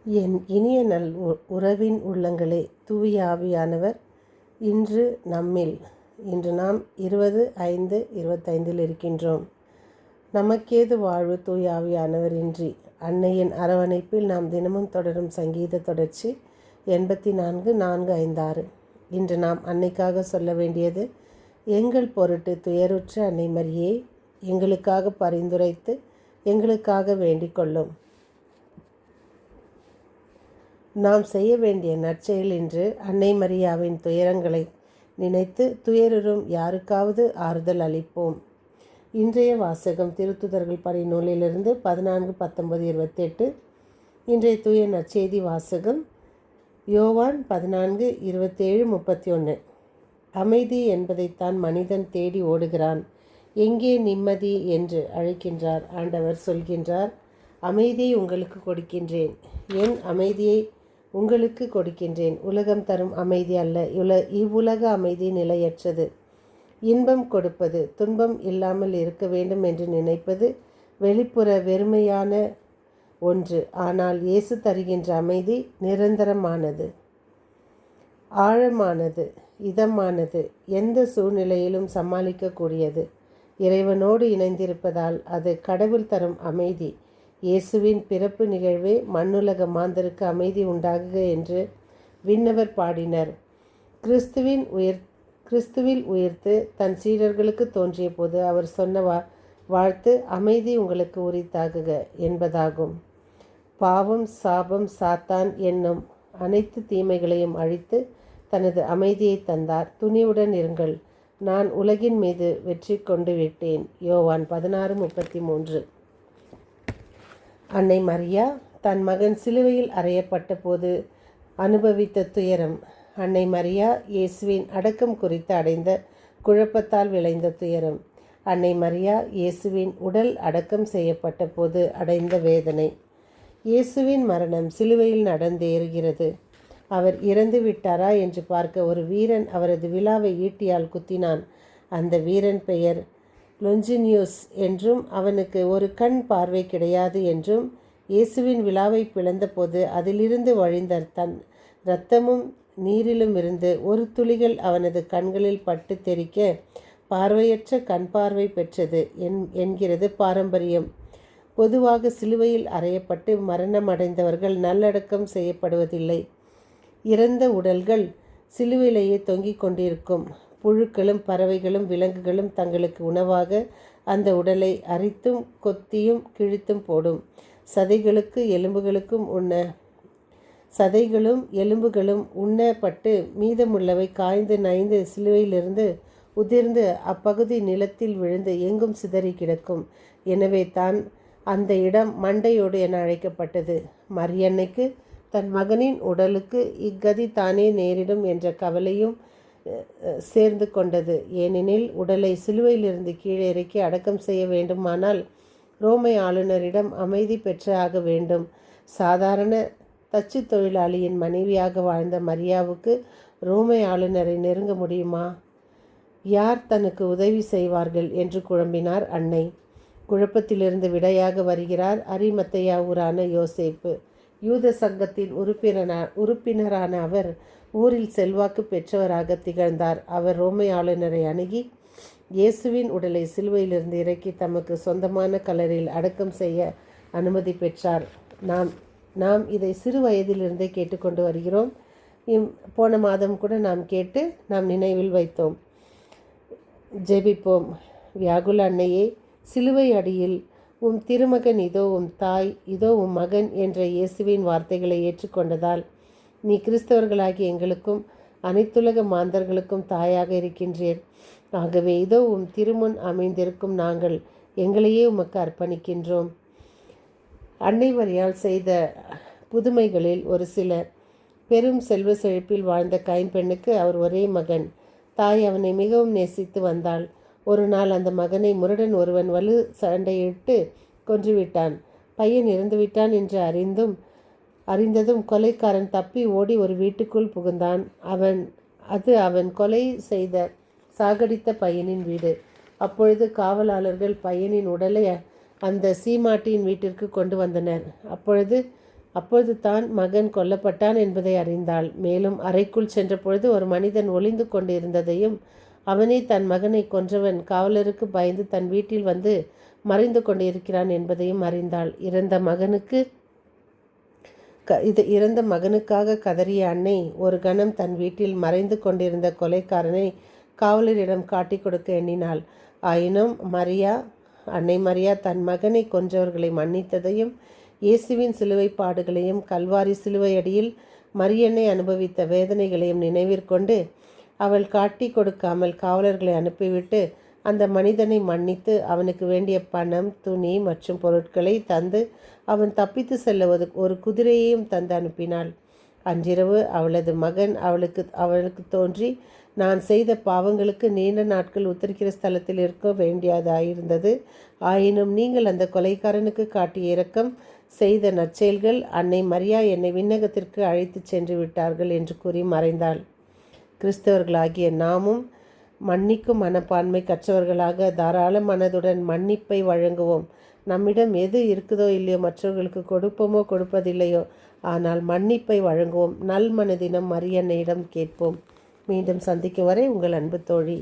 என் இனிய நல் உறவின் உள்ளங்களே, தூய ஆவியானவர் இன்று நாம் 20/5/25 இருக்கின்றோம். நமக்கேது வாழ்வு தூய ஆவியானவர் இன்றி. அன்னையின் அரவணைப்பில் நாம் தினமும் தொடரும் சங்கீத தொடர்ச்சி 84:4-5-6. இன்று நாம் அன்னைக்காக சொல்ல வேண்டியது: எங்கள் பொருட்டு துயருற்ற அன்னை மரியே, எங்களுக்காக பரிந்துரைத்து எங்களுக்காக வேண்டிக் கொள்ளும். நாம் செய்ய வேண்டிய நற்செயல் இன்று அன்னை மரியாவின் துயரங்களை நினைத்து துயருறும் யாருக்காவது ஆறுதல் அளிப்போம். இன்றைய வாசகம் திருத்துதர்கள் பணி நூலிலிருந்து 14-19-28. இன்றைய தூய நற்செய்தி வாசகம் யோவான் 14:27-31. அமைதி என்பதைத்தான் மனிதன் தேடி ஓடுகிறான். எங்கே நிம்மதி என்று அழைக்கின்றார். ஆண்டவர் சொல்கின்றார்: அமைதியை உங்களுக்கு கொடுக்கின்றேன், என் அமைதியை உங்களுக்கு கொடுக்கின்றேன். உலகம் தரும் அமைதி அல்ல. இவ்வுலக அமைதி நிலையற்றது. இன்பம் கொடுப்பது, துன்பம் இல்லாமல் இருக்க வேண்டும் என்று நினைப்பது வெளிப்புற வெறுமையான ஒன்று. ஆனால் இயேசு தருகின்ற அமைதி நிரந்தரமானது, ஆழமானது, இதமானது, எந்த சூழ்நிலையிலும் சமாளிக்கக்கூடியது. இறைவனோடு இணைந்திருப்பதால் அது கடவுள் தரும் அமைதி. இயேசுவின் பிறப்பு நிகழ்வே மண்ணுலக மாந்தருக்கு அமைதி உண்டாகுக என்று விண்ணவர் பாடினர். கிறிஸ்துவில் உயிர்த்து தன் சீடர்களுக்கு தோன்றிய போது அவர் சொன்ன வாழ்த்து அமைதி உங்களுக்கு உரித்தாகுக என்பதாகும். பாவம், சாபம், சாத்தான் என்னும் அனைத்து தீமைகளையும் அழித்து தனது அமைதியை தந்தார். துணிவுடன் இருங்கள், நான் உலகின் மீது வெற்றி கொண்டு விட்டேன். யோவான் 16:33. அன்னை மரியா தன் மகன் சிலுவையில் அறையப்பட்ட போது அனுபவித்த துயரம். அன்னை மரியா இயேசுவின் அடக்கம் குறித்து அடைந்த குழப்பத்தால் விளைந்த துயரம். அன்னை மரியா இயேசுவின் உடல் அடக்கம் செய்யப்பட்ட போது அடைந்த வேதனை. இயேசுவின் மரணம் சிலுவையில் நடந்தேறுகிறது. அவர் இறந்து விட்டாரா என்று பார்க்க ஒரு வீரன் அவரது விலாவை ஈட்டியால் குத்தினான். அந்த வீரன் பெயர் லொஞ்சினியூஸ் என்றும் அவனுக்கு ஒரு கண் பார்வை கிடையாது என்றும், இயேசுவின் விலாவை பிளந்தபோது அதிலிருந்து வழிந்த தன் இரத்தமும் நீரிலும் இருந்து ஒரு துளிகள் அவனது கண்களில் பட்டு தெறிக்க பார்வையற்ற கண் பார்வை பெற்றது என்கிறது பாரம்பரியம். பொதுவாக சிலுவையில் அறையப்பட்டு மரணமடைந்தவர்கள் நல்லடக்கம் செய்யப்படுவதில்லை. இறந்த உடல்கள் சிலுவையிலேயே தொங்கிக் கொண்டிருக்கும். புழுக்களும் பறவைகளும் விலங்குகளும் தங்களுக்கு உணவாக அந்த உடலை அரித்தும் கொத்தியும் கிழித்தும் போடும். சதைகளும் எலும்புகளும் உண்ணப்பட்டு மீதமுள்ளவை காய்ந்து நைந்து சிலுவையிலிருந்து உதிர்ந்து அப்பகுதி நிலத்தில் விழுந்து எங்கும் சிதறி கிடக்கும். எனவே தான் அந்த இடம் மண்டையோடு என அழைக்கப்பட்டது. மரியன்னைக்கு தன் மகனின் உடலுக்கு இக்கதி தானே நேரிடும் என்ற கவலையும் சேர்ந்து கொண்டது. ஏனெனில் உடலை சிலுவையிலிருந்து கீழே இறக்கி அடக்கம் செய்ய வேண்டுமானால் ரோமை ஆளுநரிடம் அமைதி பெற்று ஆக வேண்டும். சாதாரண தச்சு தொழிலாளியின் மனைவியாக வாழ்ந்த மரியாவுக்கு ரோமை ஆளுநரை நெருங்க முடியுமா? யார் தனக்கு உதவி செய்வார்கள் என்று குழம்பினார் அன்னை. குழப்பத்திலிருந்து விடையாக வருகிறார் அரிமத்தையா ஊரான யோசேப்பு. யூத சங்கத்தின் உறுப்பினரான அவர் ஊரில் செல்வாக்கு பெற்றவராக திகழ்ந்தார். அவர் ரோமை ஆளுநரை அணுகி இயேசுவின் உடலை சிலுவையிலிருந்து இறக்கி தமக்கு சொந்தமான கல்லறையில் அடக்கம் செய்ய அனுமதி பெற்றார். நாம் இதை சிறு வயதிலிருந்தே கேட்டுக்கொண்டு வருகிறோம். போன மாதம் கூட நாம் நினைவில் வைத்தோம். ஜெபிப்போம். வியாகுல அன்னையே, சிலுவை அடியில் உம் திருமகன் இதோ உம் தாய், இதோ உம் மகன் என்ற இயேசுவின் வார்த்தைகளை ஏற்றுக்கொண்டதால் நீ கிறிஸ்தவர்களாகிய எங்களுக்கும் அனைத்துலக மாந்தர்களுக்கும் தாயாக இருக்கின்றீர். ஆகவே இதோ உம் திருமுன் அமைந்திருக்கும் நாங்கள் எங்களையே உமக்கு அர்ப்பணிக்கின்றோம். அன்னை மரியாள் செய்த புதுமைகளில் ஒரு சில: பெரும் செல்வ செழிப்பில் வாழ்ந்த கைம்பெண்ணுக்கு அவர் ஒரே மகன். தாய் அவனை மிகவும் நேசித்து வந்தாள். ஒரு நாள் அந்த மகனை முரடன் ஒருவன் வலு சண்டையிட்டு கொன்றுவிட்டான். பையன் இறந்துவிட்டான் என்று அறிந்ததும் கொலைக்காரன் தப்பி ஓடி ஒரு வீட்டுக்குள் புகுந்தான். அவன் கொலை செய்த சாகடித்த பையனின் வீடு. அப்பொழுது காவலாளர்கள் பையனின் உடலை அந்த சீமாட்டியின் வீட்டிற்கு கொண்டு வந்தனர். அப்பொழுது அப்பொழுது தான் மகன் கொல்லப்பட்டான் என்பதை அறிந்தாள். மேலும் அறைக்குள் சென்றபொழுது ஒரு மனிதன் ஒளிந்து கொண்டிருந்ததையும் அவனே தன் மகனை கொன்றவன் காவலருக்கு பயந்து தன் வீட்டில் வந்து மறைந்து கொண்டிருக்கிறான் என்பதையும் அறிந்தாள். இறந்த மகனுக்காக கதறிய அன்னை ஒரு கணம் தன் வீட்டில் மறைந்து கொண்டிருந்த கொலைக்காரனை காவலரிடம் காட்டி கொடுக்க எண்ணினாள். ஆயினும் அன்னை மரியா தன் மகனை கொன்றவர்களை மன்னித்ததையும் இயேசுவின் சிலுவை பாடுகளையும் கல்வாரி சிலுவை அடியில் மரியன்னை அனுபவித்த வேதனைகளையும் நினைவிற்கொண்டு அவள் காட்டி கொடுக்காமல் காவலர்களை அனுப்பிவிட்டு அந்த மனிதனை மன்னித்து அவனுக்கு வேண்டிய பணம், துணி மற்றும் பொருட்களை தந்து அவன் தப்பித்து செல்ல ஒரு குதிரையையும் தந்து அனுப்பினாள். அன்றிரவு அவளது மகன் அவளுக்கு தோன்றி, நான் செய்த பாவங்களுக்கு நீண்ட நாட்கள் உத்தரிக்கிற ஸ்தலத்தில் இருக்க வேண்டியதாயிருந்தது. ஆயினும் நீங்கள் அந்த கொலைக்காரனுக்கு காட்டிய இரக்கம், செய்த நற்செயல்கள், அன்னை மரியா என்னை விண்ணகத்திற்கு அழைத்து சென்று விட்டார்கள் என்று கூறி மறைந்தாள். கிறிஸ்தவர்களாகிய நாமும் மன்னிக்கும் மனப்பான்மை கற்றவர்களாக தாராள மனதுடன் மன்னிப்பை வழங்குவோம். நம்மிடம் எது இருக்குதோ இல்லையோ, மற்றவர்களுக்கு கொடுப்போமோ கொடுப்பதில்லையோ, ஆனால் மன்னிப்பை வழங்குவோம். நல் மனதினம் மரியன்னையிடம் கேட்போம். மீண்டும் சந்திக்கும் வரை உங்கள் அன்பு தோழி.